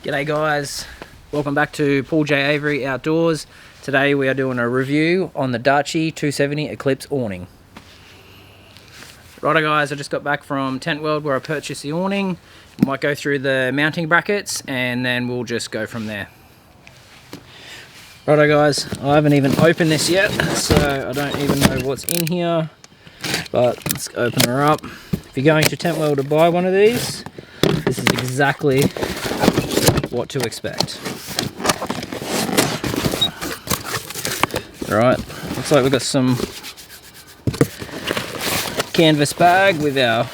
G'day guys, welcome back to Paul J. Avery Outdoors. Today we are doing a review on the Darche 270 Eclipse Awning. Righto guys, I just got back from Tent World where I purchased the awning. We might go through the mounting brackets and then we'll just go from there. Righto guys, I haven't even opened this yet, so I don't even know what's in here. But let's open her up. If you're going to Tent World to buy one of these, this is exactly what to expect. Alright, looks like we've got some canvas bag with our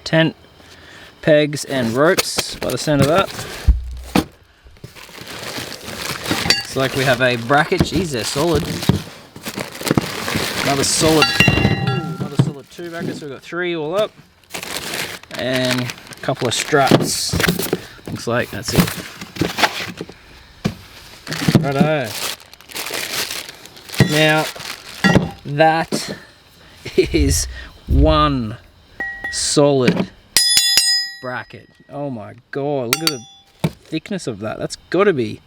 tent pegs and ropes by the sound of that. Looks like we have a bracket. Geez, they're solid. Another solid 2 brackets, so we've got 3 all up. And a couple of straps. Looks like that's it. Righto. Now, that is one solid bracket. Oh my god, look at the thickness of that. That's got to be,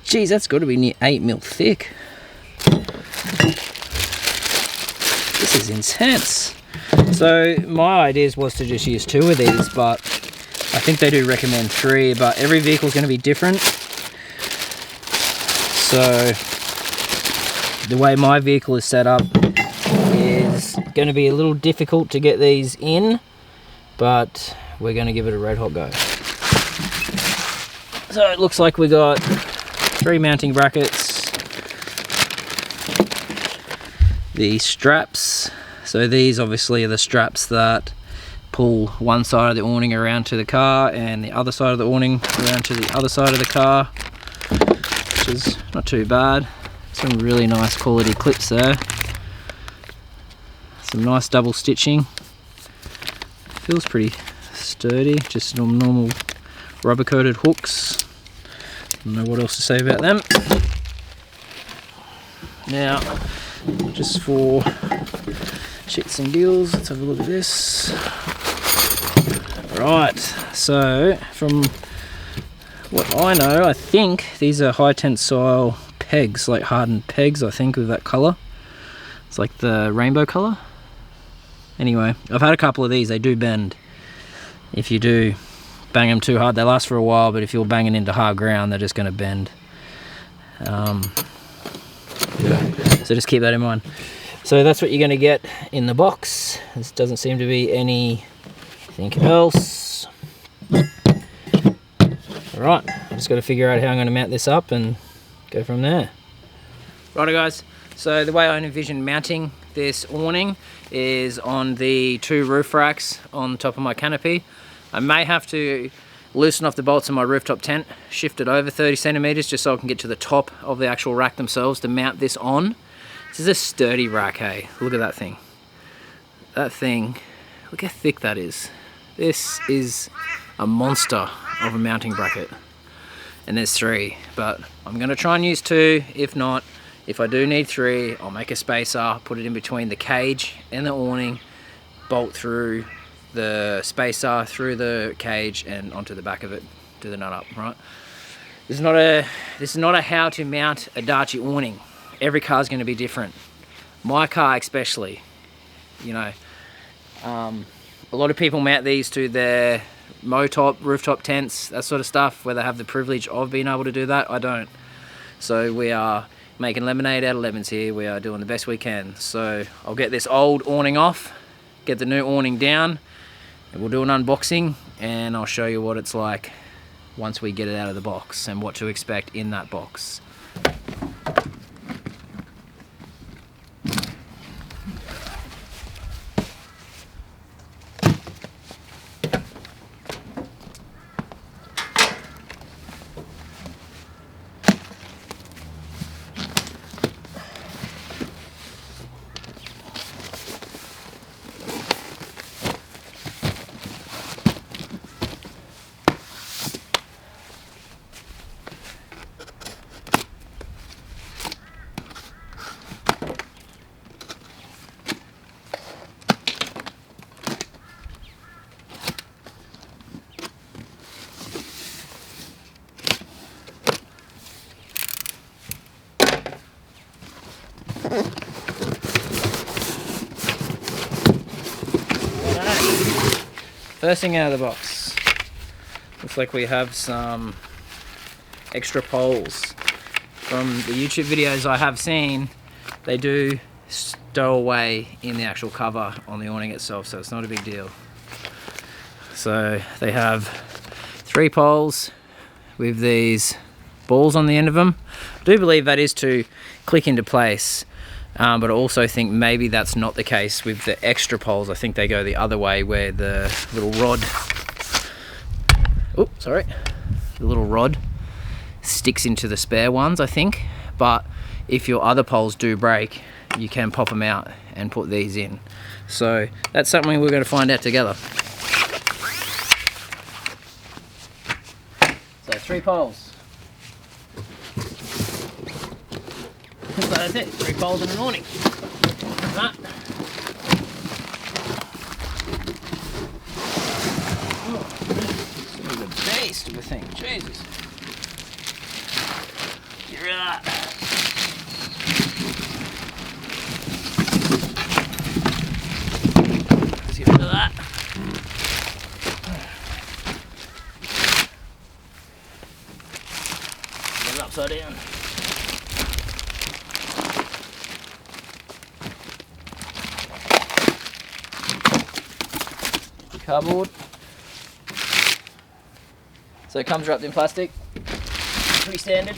geez, that's got to be near 8 mil thick. This is intense. So my idea was to just use 2 of these, but I think they do recommend 3, but every vehicle is going to be different. So the way my vehicle is set up is going to be a little difficult to get these in, but we're going to give it a red hot go. So it looks like we got 3 mounting brackets, the straps. So these obviously are the straps that pull one side of the awning around to the car and the other side of the awning around to the other side of the car, which is not too bad. Some really nice quality clips there. Some nice double stitching. Feels pretty sturdy, just normal rubber coated hooks. Don't know what else to say about them. Now, just for shits and giggles, let's have a look at this. Right, so from what I know, I think these are high tensile pegs, like hardened pegs, I think, with that colour. It's like the rainbow colour. Anyway, I've had a couple of these, they do bend. If you do bang them too hard, they last for a while, but if you're banging into hard ground, they're just going to bend. So just keep that in mind. So that's what you're going to get in the box. This doesn't seem to be anything else. Alright, I just got to figure out how I'm going to mount this up and go from there. Righto guys, so the way I envision mounting this awning is on the 2 roof racks on top of my canopy. I may have to loosen off the bolts of my rooftop tent, shift it over 30 centimeters just so I can get to the top of the actual rack themselves to mount this on. This is a sturdy rack, hey. Look at that thing. That thing, look how thick that is. This is a monster of a mounting bracket. And there's 3, but I'm going to try and use 2. If not, if I do need 3, I'll make a spacer, put it in between the cage and the awning, bolt through the spacer, through the cage and onto the back of it, do the nut up, right? This is not a how to mount a Darche awning. Every car is going to be different. My car especially, you know, a lot of people mount these to their motop, rooftop tents, that sort of stuff, where they have the privilege of being able to do that. I don't. So we are making lemonade out of lemons here. We are doing the best we can. So I'll get this old awning off, get the new awning down, and we'll do an unboxing and I'll show you what it's like once we get it out of the box and what to expect in that box. first thing out of the box, looks like we have some extra poles. From the YouTube videos I have seen, they do stow away in the actual cover on the awning itself, so it's not a big deal. So they have 3 poles with these balls on the end of them. I do believe that is to click into place, but I also think maybe that's not the case with the extra poles. I think they go the other way, where the little rod, the little rod sticks into the spare ones, I think. But if your other poles do break, you can pop them out and put these in. So that's something we're going to find out together. So 3 poles. So that's it, 3 poles and an awning. Right. Oh, it's a beast of a thing, Jesus. Get rid of that. Let's get rid of that. Get it upside down. Cardboard. So it comes wrapped in plastic. Pretty standard.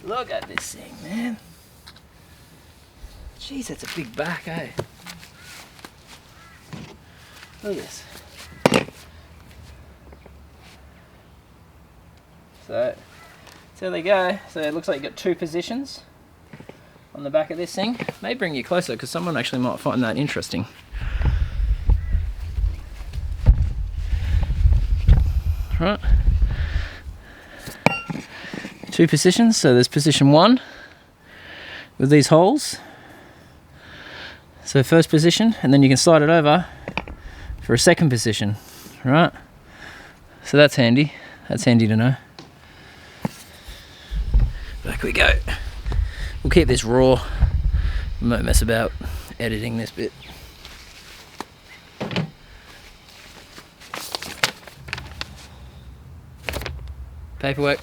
Look at this thing, man. Jeez, that's a big back, eh? Look at this. So there they go. So it looks like you've got 2 positions on the back of this thing. May bring you closer because someone actually might find that interesting. Right, 2 positions. So there's position 1 with these holes. So first position, and then you can slide it over for a second position, right? So that's handy. That's handy to know. Back we go. We'll keep this raw. We won't mess about editing this bit. Paperwork.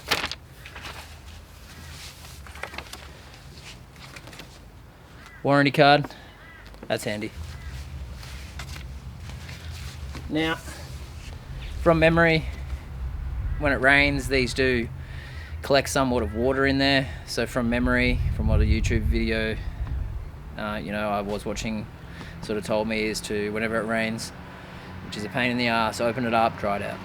Warranty card. That's handy. Now, from memory, when it rains, these do collect somewhat of water in there. So from memory, from what a YouTube video, I was watching, sort of told me, is to, whenever it rains, which is a pain in the ass, open it up, dry it out.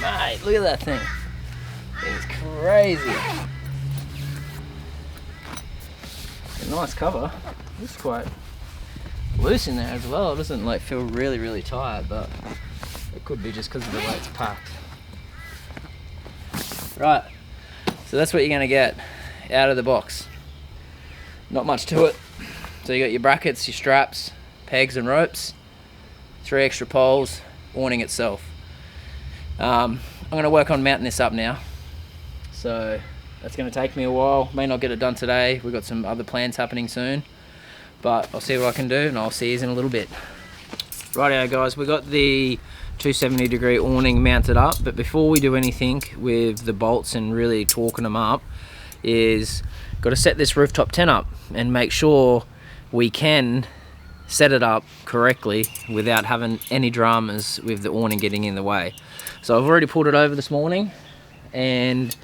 Mate, look at that thing. It's crazy. A nice cover. It's quite loose in there as well. It doesn't like feel really, really tight, but it could be just because of the way it's packed. Right, so that's what you're going to get out of the box. Not much to it. So you got your brackets, your straps, pegs and ropes, 3 extra poles, awning itself. I'm going to work on mounting this up now, so that's going to take me a while. May not get it done today. We've got some other plans happening soon, but I'll see what I can do, and I'll see you in a little bit. Rightio guys, we got the 270-degree awning mounted up, but before we do anything with the bolts and really torquing them up, is got to set this rooftop tent up and make sure we can set it up correctly without having any dramas with the awning getting in the way. So I've already pulled it over this morning, and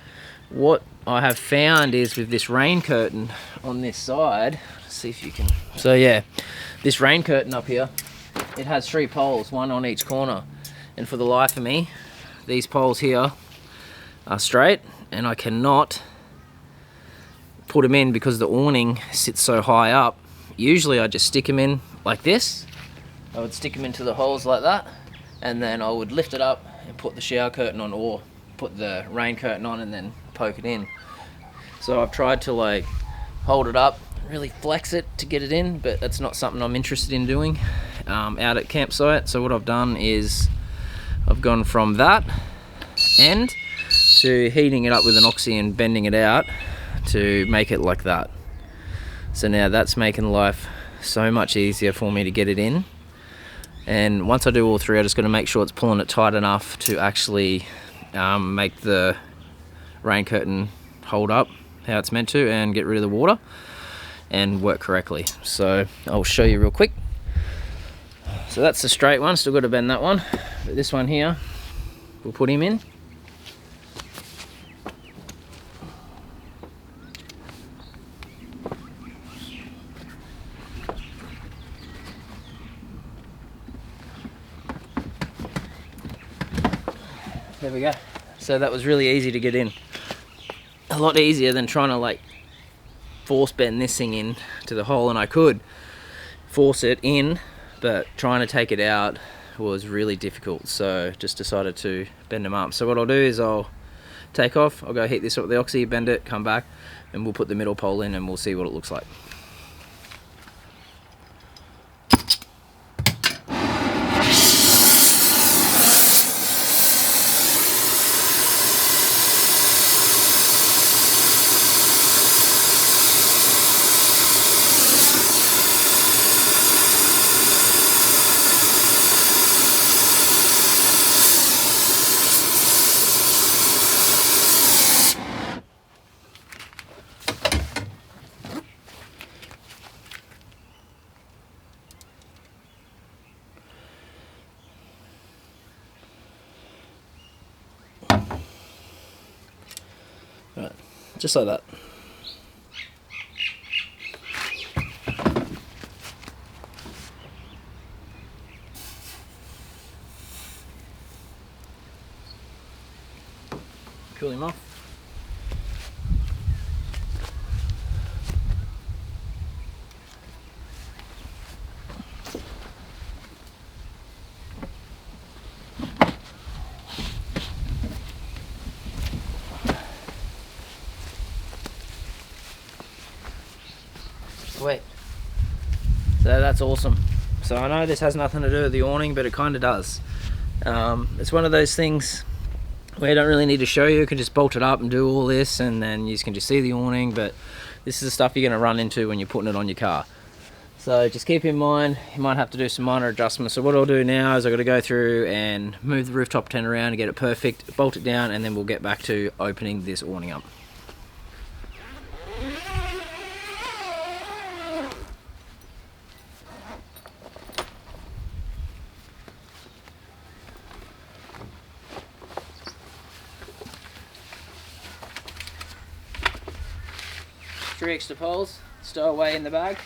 what I have found is with this rain curtain on this side, let's see if you can, so yeah, this rain curtain up here, it has 3 poles, 1 on each corner, and for the life of me, these poles here are straight and I cannot put them in because the awning sits so high up. Usually I just stick them in like this. I would stick them into the holes like that, and then I would lift it up and put the shower curtain on, or put the rain curtain on and then poke it in. So I've tried to like hold it up, really flex it to get it in, but that's not something I'm interested in doing out at campsite. So what I've done is I've gone from that end to heating it up with an oxy and bending it out to make it like that. So now that's making life so much easier for me to get it in. And once I do all three, I just got to make sure it's pulling it tight enough to actually make the rain curtain hold up how it's meant to and get rid of the water and work correctly. So I'll show you real quick. So that's the straight one, still got to bend that one, but this one here, we'll put him in. There we go. So that was really easy to get in. A lot easier than trying to like force bend this thing in to the hole, and I could force it in, but trying to take it out was really difficult. So just decided to bend them up. So what I'll do is I'll take off, I'll go heat this up with the oxy, bend it, come back, and we'll put the middle pole in and we'll see what it looks like. Right, just like that. Cool him off. Sweet. So that's awesome. So I know this has nothing to do with the awning, but it kind of does. It's one of those things where you don't really need to show you. You can just bolt it up and do all this, and then you can just see the awning, but this is the stuff you're going to run into when you're putting it on your car. So just keep in mind, you might have to do some minor adjustments. So what I'll do now is I've got to go through and move the rooftop tent around and get it perfect, bolt it down, and then we'll get back to opening this awning up. Three extra poles, stow away in the bag.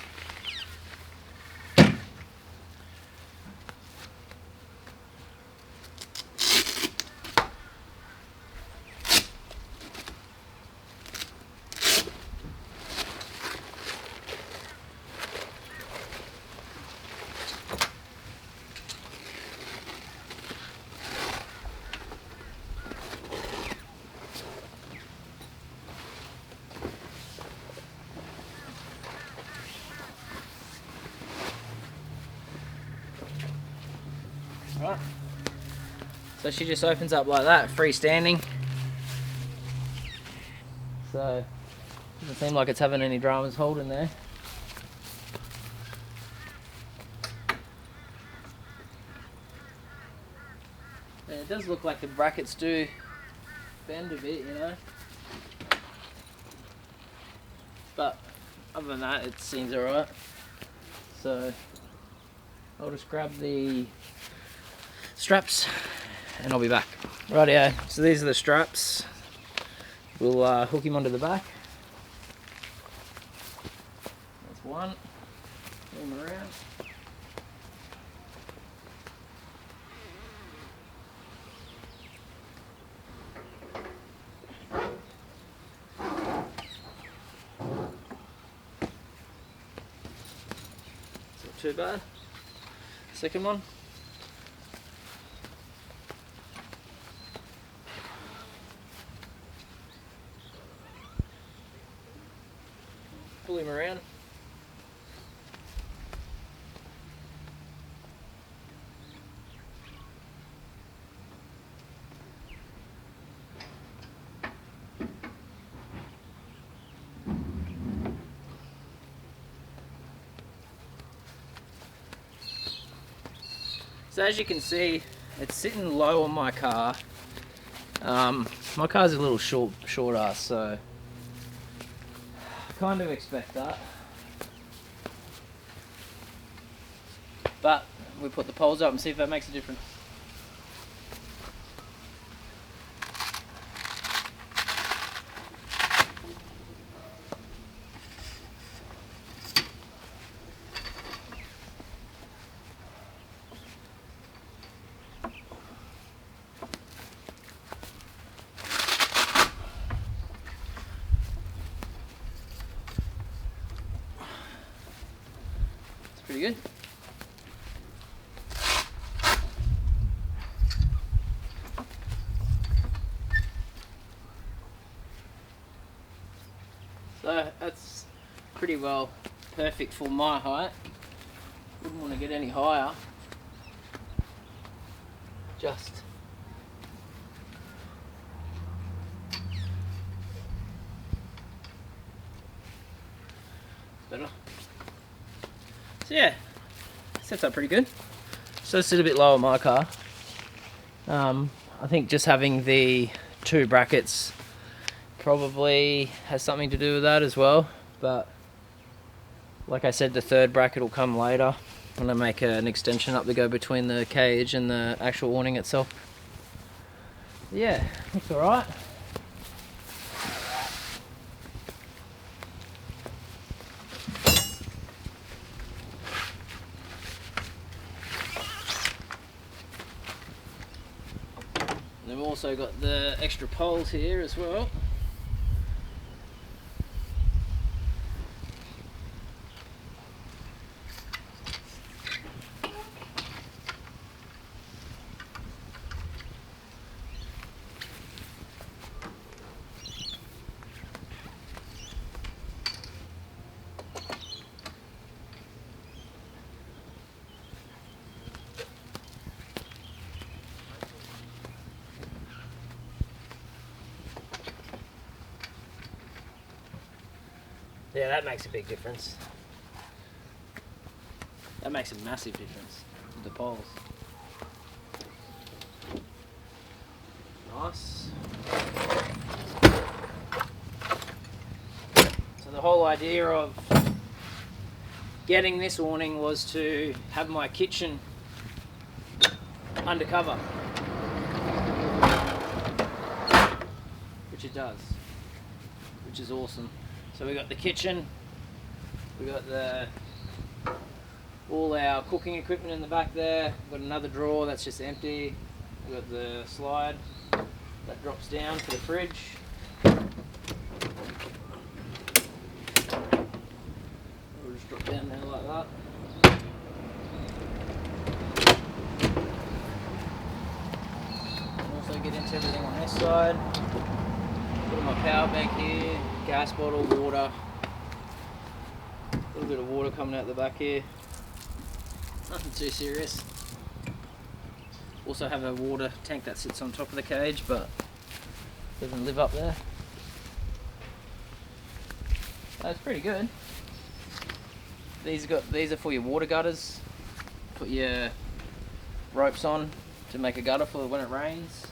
Right, so she just opens up like that, freestanding. So doesn't seem like it's having any dramas holding there. And it does look like the brackets do bend a bit, you know, but other than that it seems alright. So I'll just grab the straps and I'll be back. Rightio, so these are the straps. We'll hook him onto the back. That's one. Pull him around. It's not too bad. Second one. pull him around. So as you can see, it's sitting low on my car. My car's a little shorter, so I kind of expect that. But we put the poles up and see if that makes a difference. Pretty good. So that's pretty well perfect for my height. Wouldn't want to get any higher. Just better. So yeah, sets up pretty good. So it's a bit low on my car. I think just having the two brackets probably has something to do with that as well. But like I said, the third bracket will come later when I make an extension up to go between the cage and the actual awning itself. Yeah, looks alright. And then we've also got the extra poles here as well. Yeah, that makes a big difference. That makes a massive difference with the poles. Nice. So the whole idea of getting this awning was to have my kitchen undercover, which it does, which is awesome. So we got the kitchen, we got all our cooking equipment in the back there. We've got another drawer that's just empty. We've got the slide that drops down for the fridge. We'll just drop down there like that. Also get into everything on this side. Put my power bank here, gas bottle, water. A little bit of water coming out the back here. Nothing too serious. Also have a water tank that sits on top of the cage, but doesn't live up there. That's pretty good. These are for your water gutters. Put your ropes on to make a gutter for when it rains.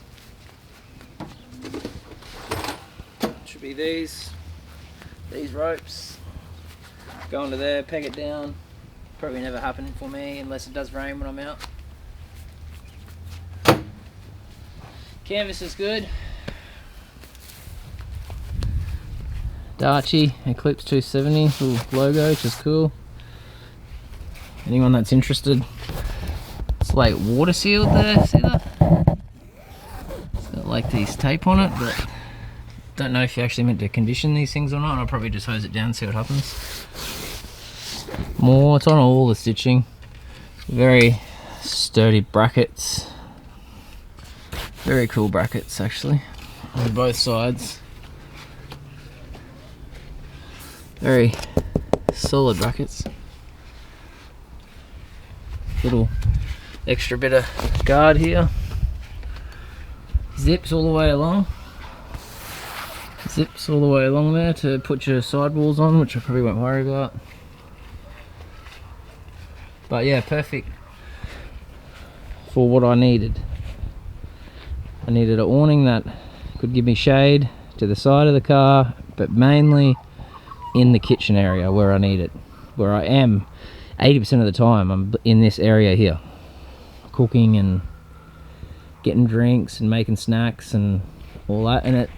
Should be these ropes. Go under there, peg it down. Probably never happen for me unless it does rain when I'm out. Canvas is good. Darche Eclipse 270 little logo, which is cool. Anyone that's interested, it's like water sealed there. See that? It's got like these tape on it, but don't know if you actually meant to condition these things or not. I'll probably just hose it down and see what happens. More, it's on all the stitching. Very sturdy brackets. Very cool brackets actually, on both sides. Very Solid brackets. Little extra bit of guard here. Zips all the way along. Zips all the way along there to put your sidewalls on, which I probably won't worry about. But yeah, perfect for what I needed. I needed an awning that could give me shade to the side of the car, but mainly in the kitchen area where I need it. Where I am 80% of the time, I'm in this area here, cooking and getting drinks and making snacks and all that, and it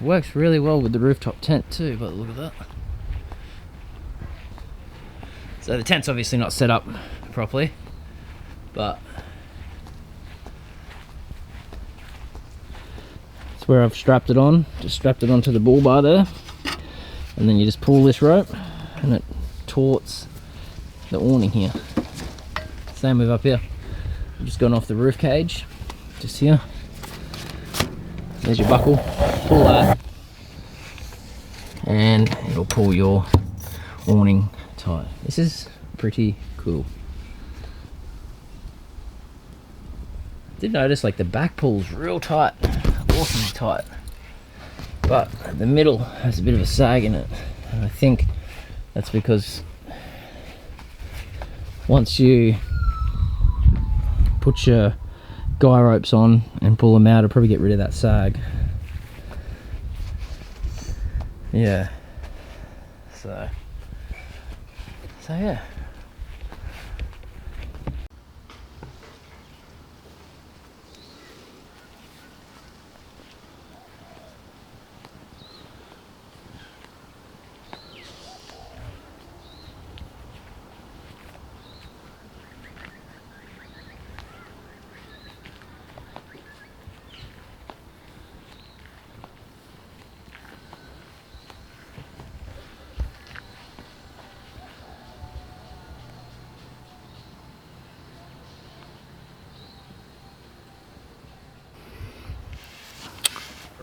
works really well with the rooftop tent too, but look at that. So the tent's obviously not set up properly, but that's where I've strapped it on. Just strapped it onto the bull bar there, and then you just pull this rope and it tauts the awning here. Same with up here. I've just gone off the roof cage, just here. There's your buckle, pull that, and it'll pull your awning tight. This is pretty cool. Did notice like the back pull's real tight, awesomely tight, but the middle has a bit of a sag in it, and I think that's because once you put your guy ropes on and pull them out, it'll probably get rid of that sag. Yeah, so yeah.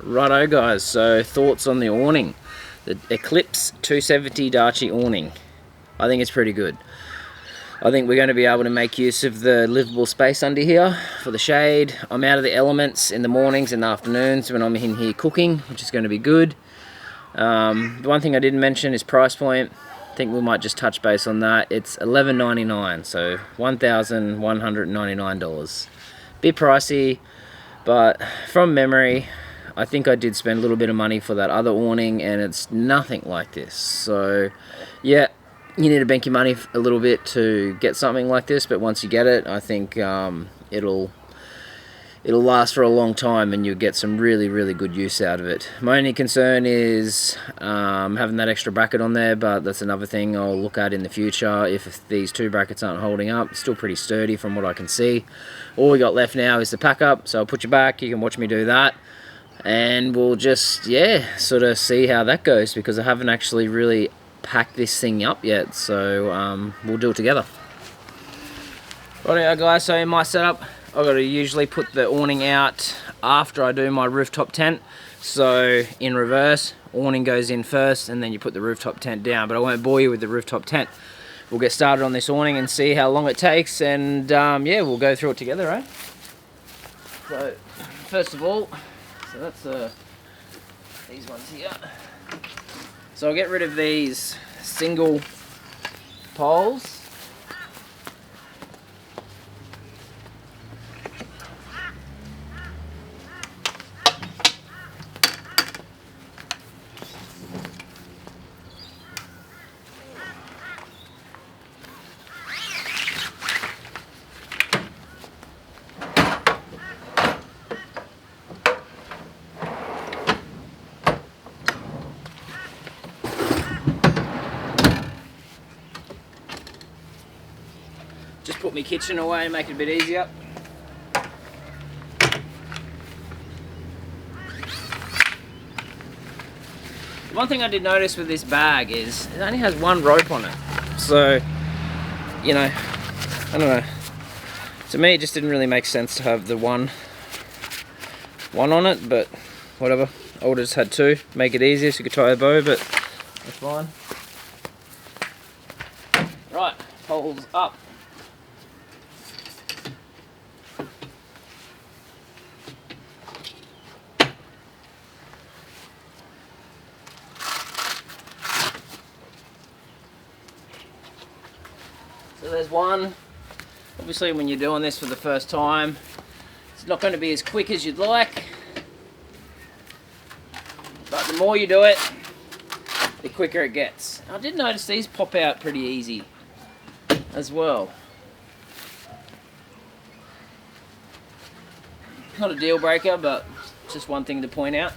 Righto guys, so thoughts on the awning. The Eclipse 270 Darche awning. I think it's pretty good. I think we're going to be able to make use of the livable space under here for the shade. I'm out of the elements in the mornings and the afternoons when I'm in here cooking, which is going to be good. The one thing I didn't mention is price point. I think we might just touch base on that. It's $11.99, so $1,199. Bit pricey, but from memory, I think I did spend a little bit of money for that other awning, and it's nothing like this. So yeah, you need to bank your money a little bit to get something like this, but once you get it, I think it'll last for a long time and you'll get some really good use out of it. My only concern is having that extra bracket on there, but that's another thing I'll look at in the future if these two brackets aren't holding up. It's still pretty sturdy from what I can see. All we got left now is the pack up, so I'll put you back, you can watch me do that, and we'll just, yeah, sort of see how that goes, because I haven't actually really packed this thing up yet, so we'll do it together. Righto guys, so in my setup, I've got to usually put the awning out after I do my rooftop tent. So in reverse, awning goes in first and then you put the rooftop tent down, but I won't bore you with the rooftop tent. We'll get started on this awning and see how long it takes, and yeah, we'll go through it together, right? So first of all, so that's these ones here. So I'll get rid of these single poles. Just put my kitchen away and make it a bit easier. One thing I did notice with this bag is it only has one rope on it. So, you know, I don't know. To me, it just didn't really make sense to have the one on it, but whatever. I would have just had two, make it easier so you could tie a bow, but that's fine. poles up. So there's one. Obviously when you're doing this for the first time, it's not going to be as quick as you'd like, but the more you do it, the quicker it gets. I did notice these pop out pretty easy as well. Not a deal breaker, but just one thing to point out.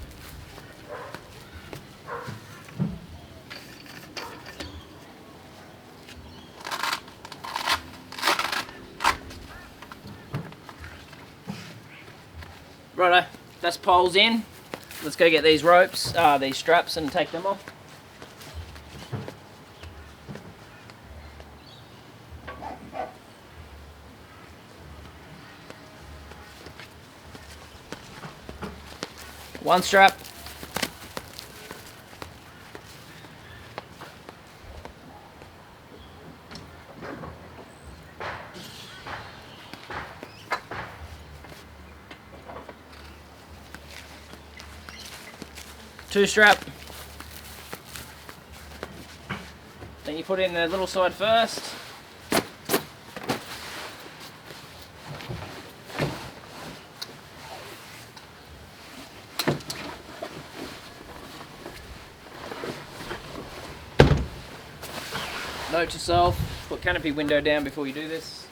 Righto, that's poles in. Let's go get these ropes, these straps, and take them off. One strap. Two strap. Then you put in the little side first. Note to self, put canopy window down before you do this.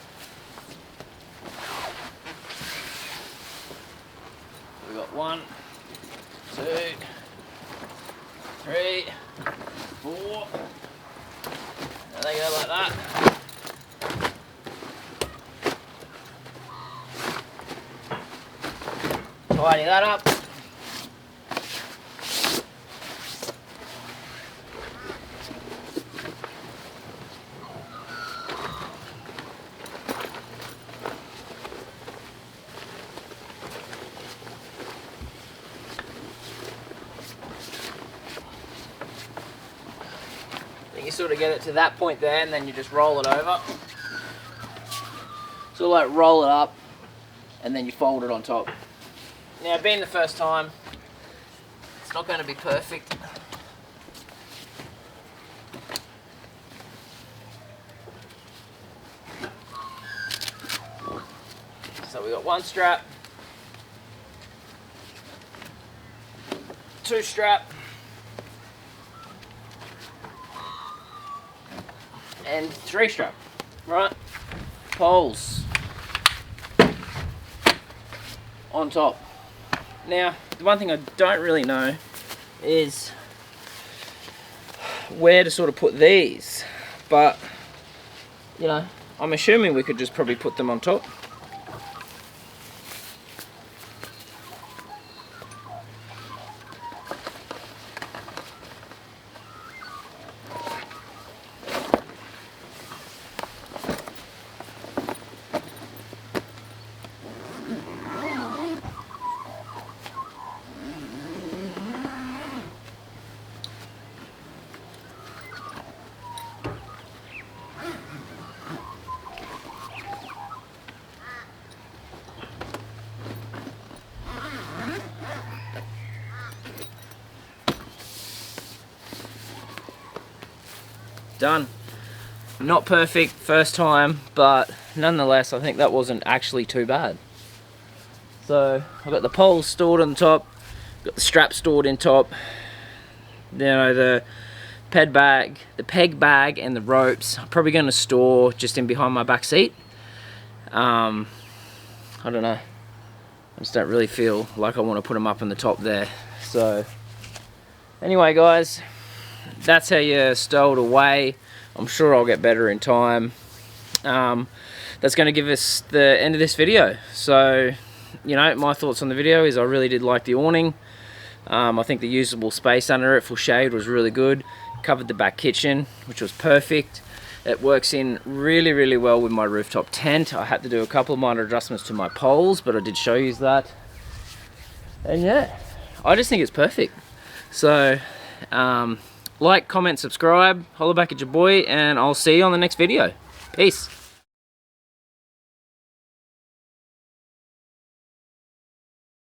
We've got 1, 2, 3, 4. There they go, like that. Tidy that up. You sort of get it to that point there, and then you just roll it over. So like roll it up, and then you fold it on top. Now, being the first time, it's not going to be perfect. So we got 1 strap, 2 strap, and 3 strap, right? Poles on top. Now, the one thing I don't really know is where to sort of put these, but you know, I'm assuming we could just probably put them on top. Done. Not perfect first time, but nonetheless I think that wasn't actually too bad. So I've got the poles stored on the top, got the strap stored in top, you know, the peg bag and the ropes I'm probably going to store just in behind my back seat. I don't know, I just don't really feel like I want to put them up on the top there. So anyway guys, that's how you stow it away. I'm sure I'll get better in time. That's going to give us the end of this video. So, you know, my thoughts on the video is I really did like the awning. I think the usable space under it for shade was really good. Covered the back kitchen, which was perfect. It works in really, really well with my rooftop tent. I had to do a couple of minor adjustments to my poles, but I did show you that. And yeah, I just think it's perfect. So, like, comment, subscribe, holler back at your boy, and I'll see you on the next video. Peace. Peace.